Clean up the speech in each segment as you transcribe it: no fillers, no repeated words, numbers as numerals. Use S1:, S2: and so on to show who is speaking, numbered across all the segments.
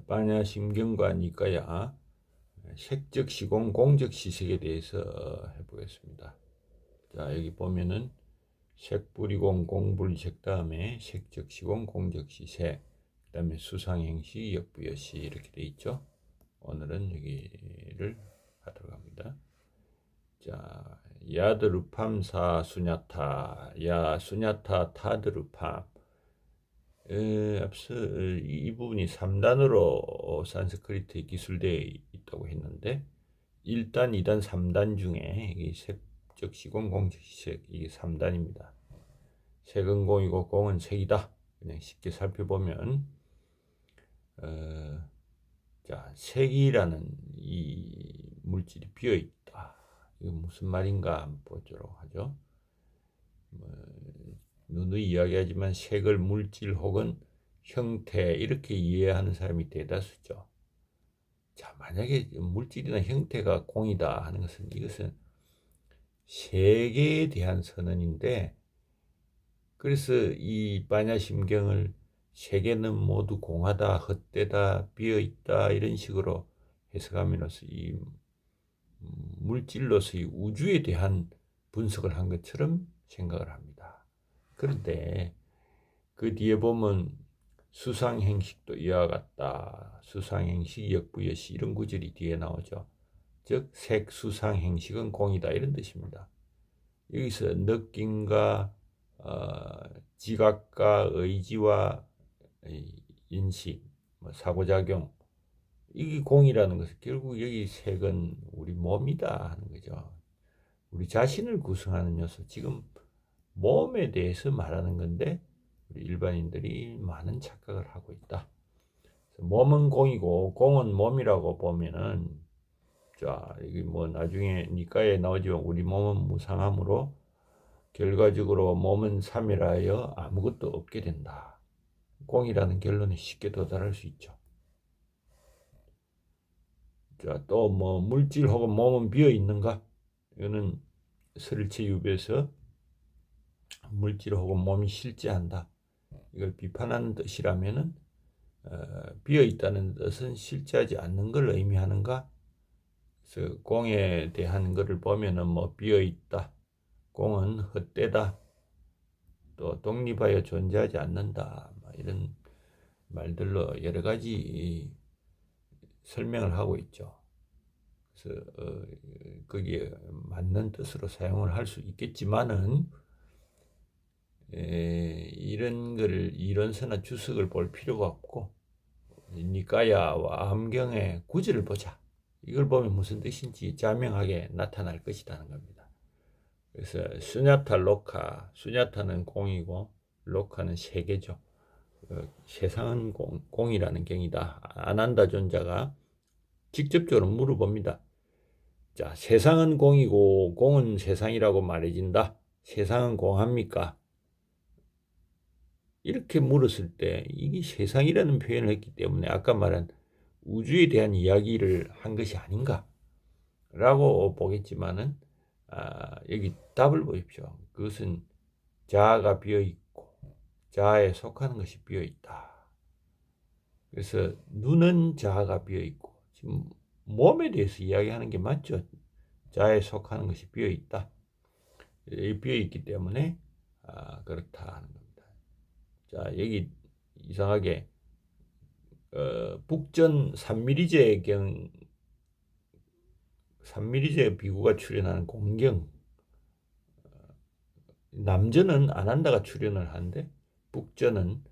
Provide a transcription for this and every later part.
S1: 빠냐 심경과 니까야 색적 시공 공적 시색에 대해서 해보겠습니다. 자, 여기 보면은 색불이공 공불색 다음에 색적 시공 공적 시색, 그다음에 수상행시 역부여시 이렇게 돼 있죠. 오늘은 여기를 하도록 합니다. 자, 야드루팜사 수냐타, 야 수냐타 타드루팜. 앞서 이 부분이 3단으로 산스크리트에 기술되어 있다고 했는데 1단, 2단, 3단 중에 이 색적 시공, 공적 시색 이게 3단입니다. 색은 공이고 공은 색이다. 그냥 쉽게 살펴보면 자, 색이라는 이 물질이 비어 있다. 이거 무슨 말인가 한번 보도록 하죠. 누누이 이야기하지만 색을 물질 혹은 형태 이렇게 이해하는 사람이 대다수죠. 자, 만약에 물질이나 형태가 공이다 하는 것은 이것은 세계에 대한 선언인데, 그래서 이 반야심경을 세계는 모두 공하다, 헛되다, 비어있다 이런 식으로 해석함으로써 이 물질로서의 우주에 대한 분석을 한 것처럼 생각을 합니다. 그런데 그 뒤에 보면 수상행식도 이와 같다. 수상행식 역부여시 이런 구절이 뒤에 나오죠. 즉 색수상행식은 공이다 이런 뜻입니다. 여기서 느낌과 지각과 의지와 인식, 사고작용 이게 공이라는 것은 결국 여기 색은 우리 몸이다 하는 거죠. 우리 자신을 구성하는 요소, 지금 몸에 대해서 말하는 건데 우리 일반인들이 많은 착각을 하고 있다. 몸은 공이고 공은 몸이라고 보면은 자, 이게 뭐 나중에 니까에 나오지만 우리 몸은 무상함으로 결과적으로 몸은 사멸하여 아무것도 없게 된다. 공이라는 결론에 쉽게 도달할 수 있죠. 자, 또 뭐 물질 혹은 몸은 비어 있는가? 이거는 설체유배에서 물질 혹은 몸이 실제한다. 이걸 비판하는 뜻이라면은 비어 있다는 뜻은 실제하지 않는 걸 의미하는가? 그래서 공에 대한 것을 보면은 뭐 비어 있다, 공은 헛되다, 또 독립하여 존재하지 않는다, 이런 말들로 여러 가지 설명을 하고 있죠. 그래서 거기에 맞는 뜻으로 사용을 할 수 있겠지만은 이런 거를 이론서나 주석을 볼 필요가 없고 니까야와 암경의 구절을 보자. 이걸 보면 무슨 뜻인지 자명하게 나타날 것이라는 겁니다. 그래서 수냐타 로카, 수냐타는 공이고 로카는 세계죠. 세상은 공이라는 경이다. 아난다 존자가 직접적으로 물어봅니다. 자, 세상은 공이고 공은 세상이라고 말해진다. 세상은 공합니까? 이렇게 물었을 때 이게 세상이라는 표현을 했기 때문에 아까 말한 우주에 대한 이야기를 한 것이 아닌가 라고 보겠지만은 여기 답을 보십시오. 그것은 자아가 비어있고 자아에 속하는 것이 비어있다. 그래서 눈은 자아가 비어있고 지금 몸에 대해서 이야기하는 게 맞죠. 자아에 속하는 것이 비어있다. 비어있기 때문에 그렇다 하는 겁니다. 자, 여기 이상하게 북전 산미리제 비구가 출연하는 공경, 남전은 안한다가 출연을 하는데 북전은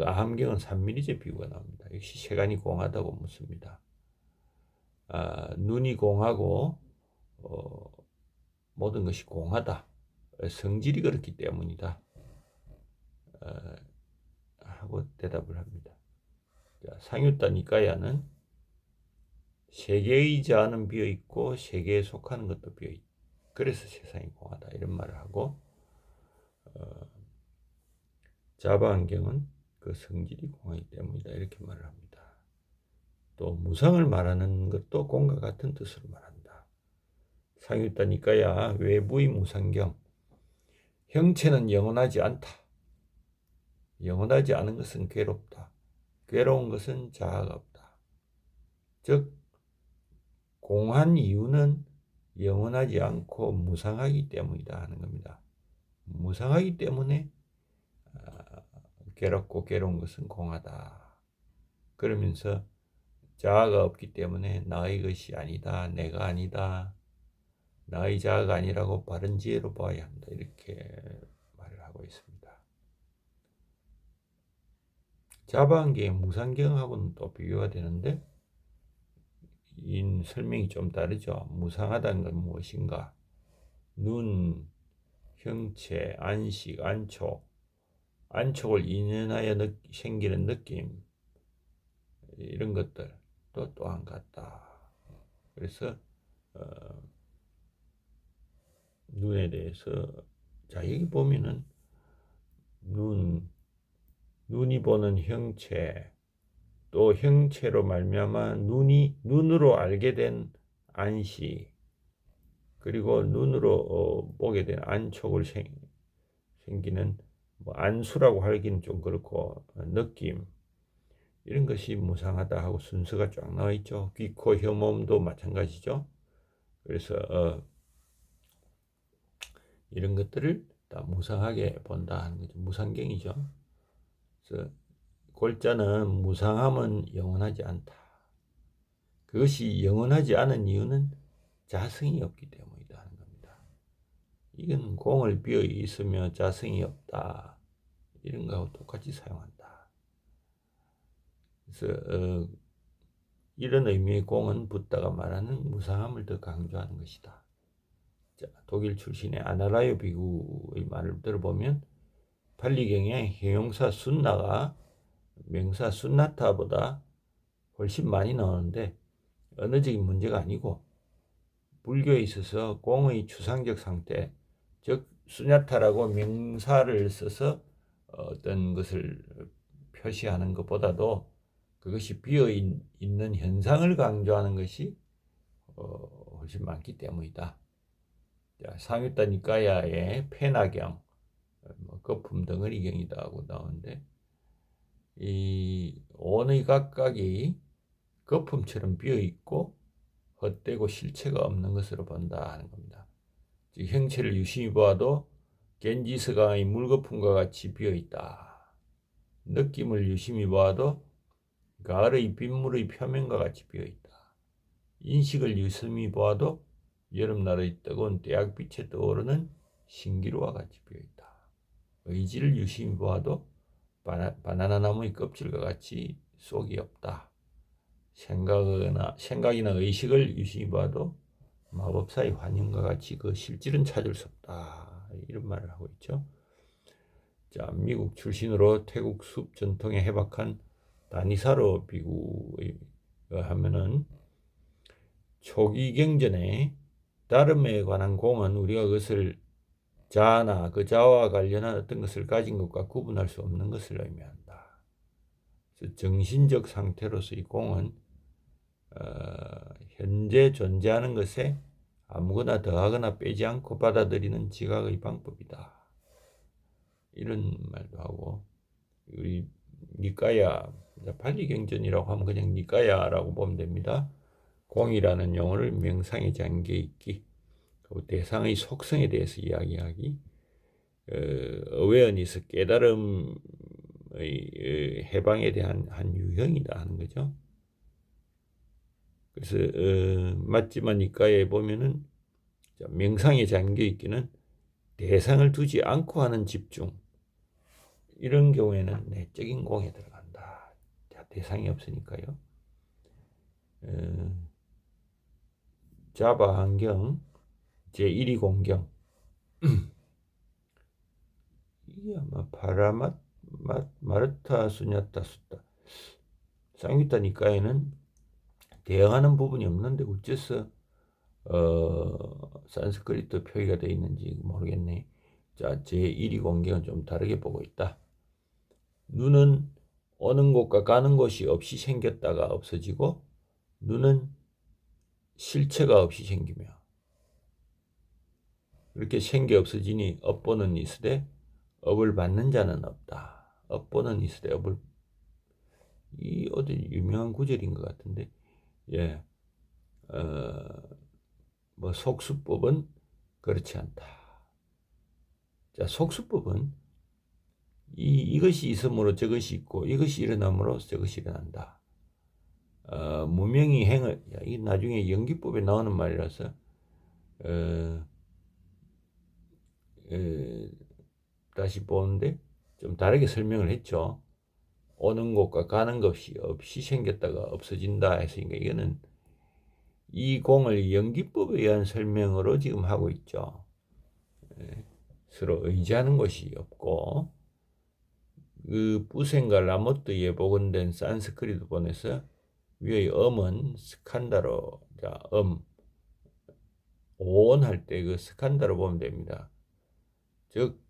S1: 아함경은 산미리제 비구가 나옵니다. 역시 세간이 공하다고 묻습니다. 눈이 공하고 모든 것이 공하다. 성질이 그렇기 때문이다. 하고 대답을 합니다. 자, 상유타 니까야는 세계의 자아는 비어있고 세계에 속하는 것도 비어있다. 그래서 세상이 공하다 이런 말을 하고 자바안경은 그 성질이 공하기 때문이다 이렇게 말을 합니다. 또 무상을 말하는 것도 공과 같은 뜻으로 말한다. 상유타 니까야 외부의 무상경, 형체는 영원하지 않다. 영원하지 않은 것은 괴롭다. 괴로운 것은 자아가 없다. 즉 공한 이유는 영원하지 않고 무상하기 때문이다 하는 겁니다. 무상하기 때문에 괴롭고 괴로운 것은 공하다. 그러면서 자아가 없기 때문에 나의 것이 아니다, 내가 아니다, 나의 자아가 아니라고 바른 지혜로 봐야 한다. 이렇게 말을 하고 있습니다. 자바한계의 무상경하고는 또 비교가 되는데 이 설명이 좀 다르죠. 무상하다는 건 무엇인가? 눈, 형체, 안식, 안촉을 인연하여 생기는 느낌, 이런 것들도 또한 같다. 그래서 눈에 대해서 자 여기 보면은 눈이 보는 형체, 또 형체로 말미암아 눈으로 알게 된 안식, 그리고 눈으로 보게 된 안촉을 생기는 뭐 안수라고 하기는 좀 그렇고 느낌, 이런 것이 무상하다 하고 순서가 쫙 나와 있죠. 귀, 코, 혀, 몸도 마찬가지죠. 그래서 이런 것들을 다 무상하게 본다 하는 거죠. 무상경이죠. 그래서 골자는 무상함은 영원하지 않다. 그것이 영원하지 않은 이유는 자성이 없기 때문이다 하는 겁니다. 이건 공을 비어 있으며 자성이 없다, 이런 거하고 똑같이 사용한다. 그래서 이런 의미의 공은 붓다가 말하는 무상함을 더 강조하는 것이다. 자, 독일 출신의 아나라요 비구의 말을 들어보면 팔리경의 형용사 순나가 명사 순나타보다 훨씬 많이 나오는데 언어적인 문제가 아니고 불교에 있어서 공의 추상적 상태, 즉 수냐타라고 명사를 써서 어떤 것을 표시하는 것보다도 그것이 비어있는 현상을 강조하는 것이 훨씬 많기 때문이다. 상유타 니까야의 페나경, 거품 덩어리경이다 하고 나오는데 이 온의 각각이 거품처럼 비어있고 헛되고 실체가 없는 것으로 본다 하는 겁니다. 즉 형체를 유심히 보아도 겐지스강의 물거품과 같이 비어있다. 느낌을 유심히 보아도 가을의 빗물의 표면과 같이 비어있다. 인식을 유심히 보아도 여름날의 뜨거운 태양빛에 떠오르는 신기루와 같이 비어있다. 의지를 유심히 보아도 바나나 나무의 껍질과 같이 속이 없다. 생각이나 의식을 유심히 봐도 마법사의 환영과 같이 그 실질은 찾을 수 없다. 이런 말을 하고 있죠. 자, 미국 출신으로 태국 숲 전통에 해박한 다니사로 비구에 하면은 초기 경전에 다름에 관한 공은 우리가 그것을 자아나 그 자아와 관련한 어떤 것을 가진 것과 구분할 수 없는 것을 의미한다. 그래서 정신적 상태로서의 공은 현재 존재하는 것에 아무거나 더하거나 빼지 않고 받아들이는 지각의 방법이다. 이런 말도 하고, 우리 니까야, 팔리경전이라고 하면 그냥 니까야라고 보면 됩니다. 공이라는 용어를 명상에 잠겨 있기, 대상의 속성에 대해서 이야기하기, 어웨어니스, 깨달음의 해방에 대한 한 유형이다 하는 거죠. 그래서 맞지만 니까에 보면은 명상에 잠겨 있기는 대상을 두지 않고 하는 집중, 이런 경우에는 내적인 공에 들어간다. 자, 대상이 없으니까요. 자바 한경 제1위 공경 이게 아마 마르타 수냐타 수타 쌍유타 니까에는 대응하는 부분이 없는데 어째서 산스크리트 표기가 되어 있는지 모르겠네. 자, 제1위 공경은 좀 다르게 보고 있다. 눈은 오는 곳과 가는 곳이 없이 생겼다가 없어지고 눈은 실체가 없이 생기며 이렇게 생겨 없어지니 업보는 있으되 업을 받는 자는 없다. 업보는 있으되 이 어디 유명한 구절인 것 같은데, 예, 어, 뭐 속수법은 그렇지 않다. 자, 속수법은 이것이 있으므로 저것이 있고 이것이 일어남으로 저것이 일어난다. 무명히 행을, 야, 이 나중에 연기법에 나오는 말이라서 어, 다시 보는데 좀 다르게 설명을 했죠. 오는 것과 가는 것이 없이 생겼다가 없어진다 했으니까 이거는 이 공을 연기법에 의한 설명으로 지금 하고 있죠. 서로 의지하는 것이 없고, 그 부센과 라모트 예복원된 산스크리트본에서 위의 음은 스칸다로, 자, 오온 할 때 그 스칸다로 보면 됩니다. 즉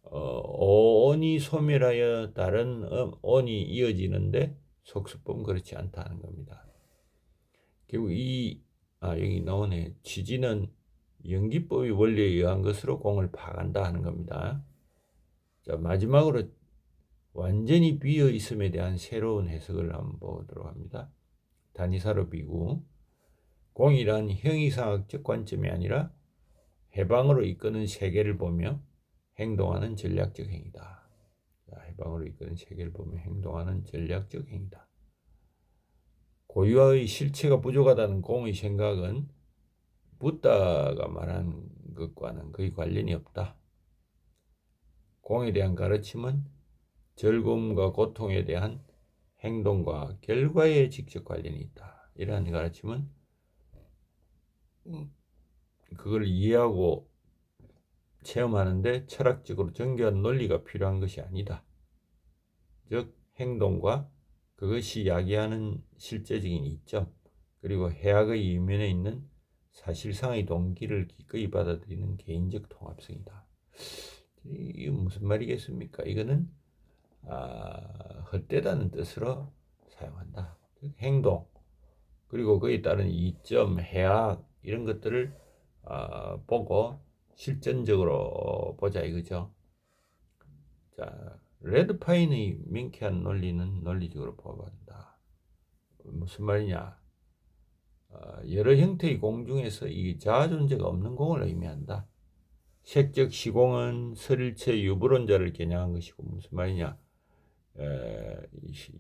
S1: 오온이 소멸하여 다른 온이 이어지는데 속수법은 그렇지 않다는 겁니다. 결국 여기 나오네. 취지는 연기법의 원리에 의한 것으로 공을 파간다 하는 겁니다. 자, 마지막으로 완전히 비어 있음에 대한 새로운 해석을 한번 보도록 합니다. 다니사로 비구. 공이란 형이상학적 관점이 아니라 해방으로 이끄는 세계를 보며 행동하는 전략적 행위다. 자, 해방으로 이끄는 세계를 보며 행동하는 전략적 행위다. 고유의 실체가 부족하다는 공의 생각은 붓다가 말한 것과는 거의 관련이 없다. 공에 대한 가르침은 즐거움과 고통에 대한 행동과 결과에 직접 관련이 있다. 이러한 가르침은 그걸 이해하고 체험하는데 철학적으로 정교한 논리가 필요한 것이 아니다. 즉 행동과 그것이 야기하는 실제적인 이점, 그리고 해악의 이면에 있는 사실상의 동기를 기꺼이 받아들이는 개인적 통합성이다. 이게 무슨 말이겠습니까? 이거는 헛되다는 뜻으로 사용한다. 즉 행동, 그리고 그에 따른 이점, 해악 이런 것들을 보고 실전적으로 보자 이거죠. 자, 레드파인의 명쾌한 논리는 논리적으로 보아본다. 무슨 말이냐? 여러 형태의 공 중에서 이 자아 존재가 없는 공을 의미한다. 색적 시공은 설일체 유불론자를 겨냥한 것이고, 무슨 말이냐?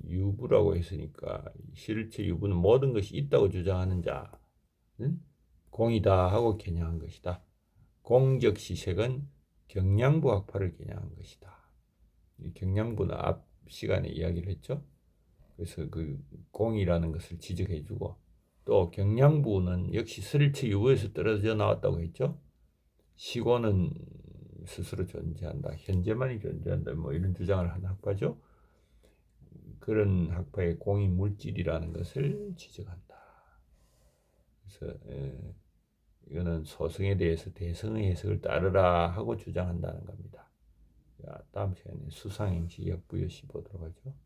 S1: 유부라고 했으니까 실체 유부는 모든 것이 있다고 주장하는 자는 공이다 하고 겨냥한 것이다. 공적 시색은 경량부 학파를 겨냥한 것이다. 이 경량부는 앞 시간에 이야기를 했죠. 그래서 그 공이라는 것을 지적해주고, 또 경량부는 역시 설일체 유부에서 떨어져 나왔다고 했죠. 시고는 스스로 존재한다. 현재만이 존재한다. 뭐 이런 주장을 하는 학파죠. 그런 학파의 공이 물질이라는 것을 지적한다. 그래서 이거는 소승에 대해서 대성의 해석을 따르라 하고 주장한다는 겁니다. 자, 다음 시간에 수상행시 역부여시 보도록 하죠.